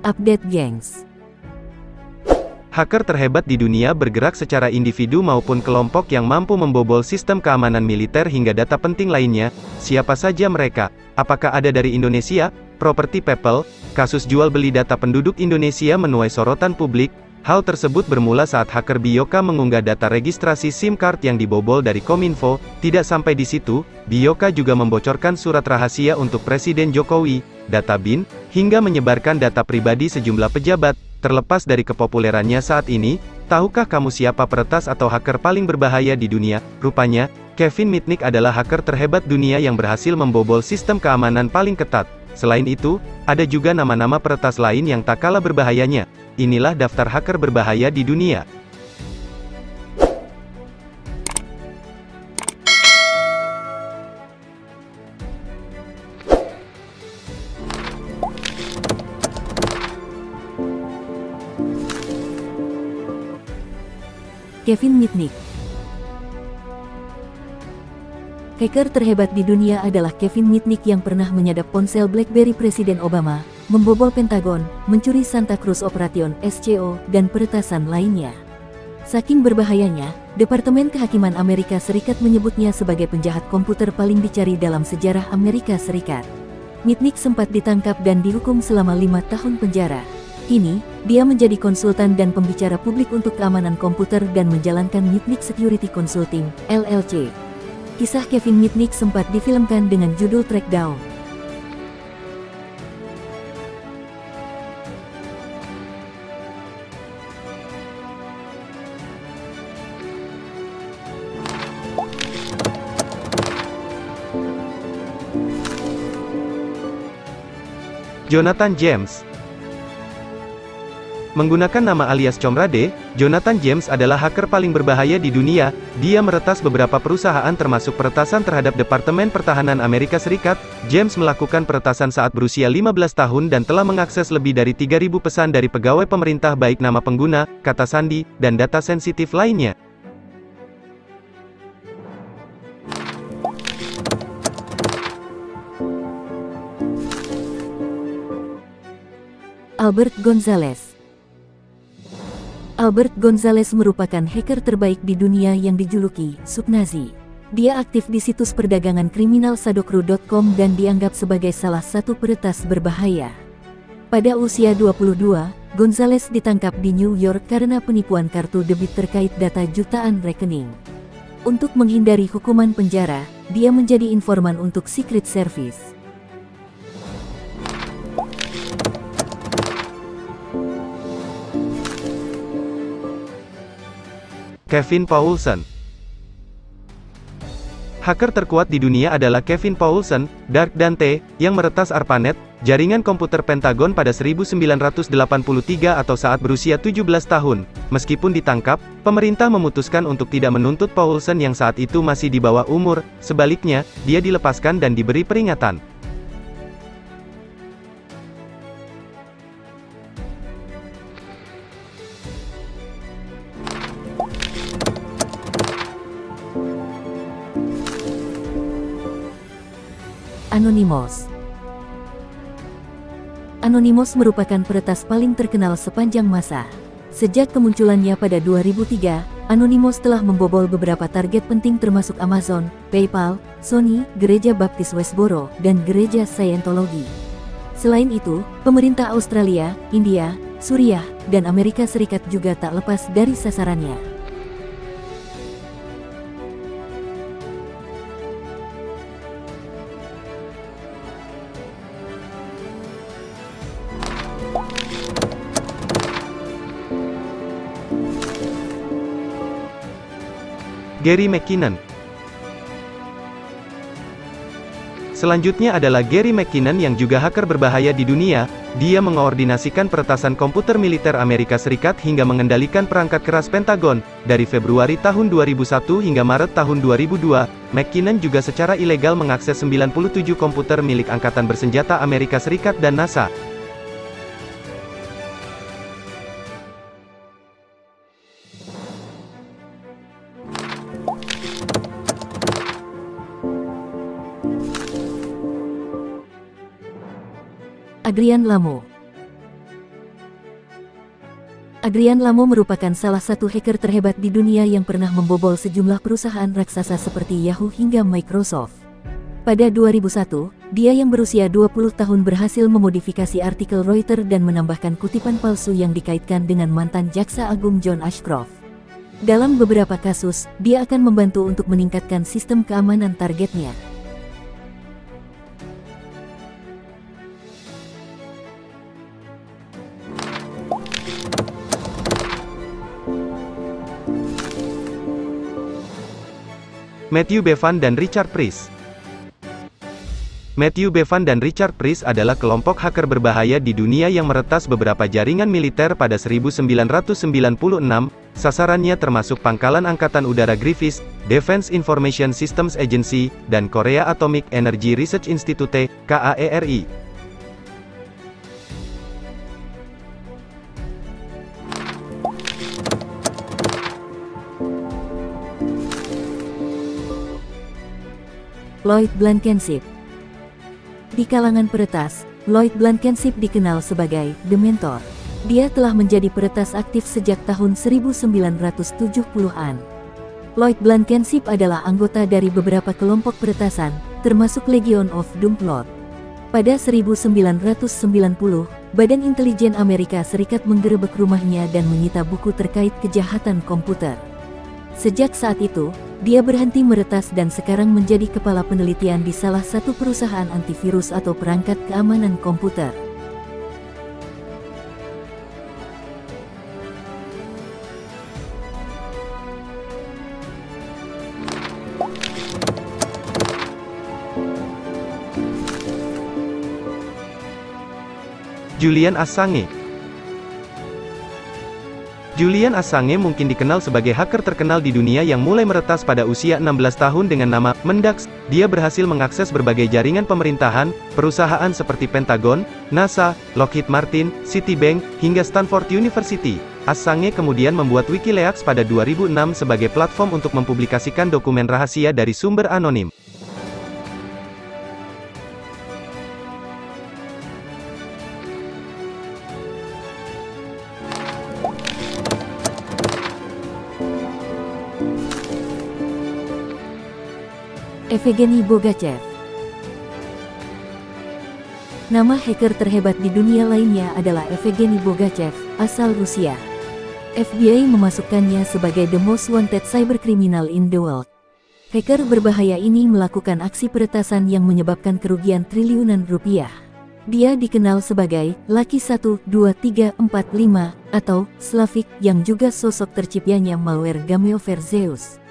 Update gengs. Hacker terhebat di dunia bergerak secara individu maupun kelompok yang mampu membobol sistem keamanan militer hingga data penting lainnya. Siapa saja mereka? Apakah ada dari Indonesia? Property People, kasus jual beli data penduduk Indonesia menuai sorotan publik. Hal tersebut bermula saat hacker Bioka mengunggah data registrasi SIM card yang dibobol dari Kominfo. Tidak sampai di situ, Bioka juga membocorkan surat rahasia untuk Presiden Jokowi, data BIN, hingga menyebarkan data pribadi sejumlah pejabat. Terlepas dari kepopulerannya saat ini, tahukah kamu siapa peretas atau hacker paling berbahaya di dunia? Rupanya, Kevin Mitnick adalah hacker terhebat dunia yang berhasil membobol sistem keamanan paling ketat. Selain itu, ada juga nama-nama peretas lain yang tak kalah berbahayanya. Inilah daftar hacker berbahaya di dunia. Kevin Mitnick. Hacker terhebat di dunia adalah Kevin Mitnick yang pernah menyadap ponsel BlackBerry Presiden Obama, membobol Pentagon, mencuri Santa Cruz Operation SCO, dan peretasan lainnya. Saking berbahayanya, Departemen Kehakiman Amerika Serikat menyebutnya sebagai penjahat komputer paling dicari dalam sejarah Amerika Serikat. Mitnick sempat ditangkap dan dihukum selama 5 tahun penjara. Kini, dia menjadi konsultan dan pembicara publik untuk keamanan komputer dan menjalankan Mitnick Security Consulting, LLC. Kisah Kevin Mitnick sempat difilmkan dengan judul Trackdown. Jonathan James. Menggunakan nama alias Comrade, Jonathan James adalah hacker paling berbahaya di dunia. Dia meretas beberapa perusahaan termasuk peretasan terhadap Departemen Pertahanan Amerika Serikat. James melakukan peretasan saat berusia 15 tahun dan telah mengakses lebih dari 3.000 pesan dari pegawai pemerintah baik nama pengguna, kata sandi, dan data sensitif lainnya. Albert Gonzalez. Albert Gonzalez merupakan hacker terbaik di dunia yang dijuluki Subnazi. Dia aktif di situs perdagangan kriminal sadokru.com dan dianggap sebagai salah satu peretas berbahaya. Pada usia 22, Gonzalez ditangkap di New York karena penipuan kartu debit terkait data jutaan rekening. Untuk menghindari hukuman penjara, dia menjadi informan untuk Secret Service. Kevin Paulson. Hacker terkuat di dunia adalah Kevin Paulson, Dark Dante, yang meretas ARPANET, jaringan komputer Pentagon pada 1983 atau saat berusia 17 tahun. Meskipun ditangkap, pemerintah memutuskan untuk tidak menuntut Paulson yang saat itu masih di bawah umur. Sebaliknya, dia dilepaskan dan diberi peringatan. Anonymous. Anonymous merupakan peretas paling terkenal sepanjang masa. Sejak kemunculannya pada 2003, Anonymous telah membobol beberapa target penting termasuk Amazon, PayPal, Sony, Gereja Baptis Westboro, dan Gereja Scientology. Selain itu, pemerintah Australia, India, Suriah, dan Amerika Serikat juga tak lepas dari sasarannya. Gary McKinnon. Selanjutnya adalah Gary McKinnon yang juga hacker berbahaya di dunia. Dia mengoordinasikan peretasan komputer militer Amerika Serikat hingga mengendalikan perangkat keras Pentagon. Dari Februari tahun 2001 hingga Maret tahun 2002, McKinnon juga secara ilegal mengakses 97 komputer milik Angkatan Bersenjata Amerika Serikat dan NASA. Adrian Lamo. Adrian Lamo merupakan salah satu hacker terhebat di dunia yang pernah membobol sejumlah perusahaan raksasa seperti Yahoo hingga Microsoft. Pada 2001, dia yang berusia 20 tahun berhasil memodifikasi artikel Reuters dan menambahkan kutipan palsu yang dikaitkan dengan mantan Jaksa Agung John Ashcroft. Dalam beberapa kasus, dia akan membantu untuk meningkatkan sistem keamanan targetnya. Matthew Bevan dan Richard Price. Matthew Bevan dan Richard Price adalah kelompok hacker berbahaya di dunia yang meretas beberapa jaringan militer pada 1996. Sasarannya termasuk Pangkalan Angkatan Udara Griffiths, Defense Information Systems Agency, dan Korea Atomic Energy Research Institute, KAERI. Lloyd Blankenship. Di kalangan peretas, Lloyd Blankenship dikenal sebagai The Mentor. Dia telah menjadi peretas aktif sejak tahun 1970-an. Lloyd Blankenship adalah anggota dari beberapa kelompok peretasan, termasuk Legion of Doomplot. Pada 1990, Badan Intelijen Amerika Serikat menggerebek rumahnya dan menyita buku terkait kejahatan komputer. Sejak saat itu, dia berhenti meretas dan sekarang menjadi kepala penelitian di salah satu perusahaan antivirus atau perangkat keamanan komputer. Julian Assange. Julian Assange mungkin dikenal sebagai hacker terkenal di dunia yang mulai meretas pada usia 16 tahun dengan nama Mendax. Dia berhasil mengakses berbagai jaringan pemerintahan, perusahaan seperti Pentagon, NASA, Lockheed Martin, Citibank, hingga Stanford University. Assange kemudian membuat Wikileaks pada 2006 sebagai platform untuk mempublikasikan dokumen rahasia dari sumber anonim. Evgeny Bogachev. Nama hacker terhebat di dunia lainnya adalah Evgeny Bogachev, asal Rusia. FBI memasukkannya sebagai the most wanted cybercriminal in the world. Hacker berbahaya ini melakukan aksi peretasan yang menyebabkan kerugian triliunan rupiah. Dia dikenal sebagai Lucky 1, 2, 3, 4, 5, atau Slavik, yang juga sosok terciptanya malware Gameover Zeus.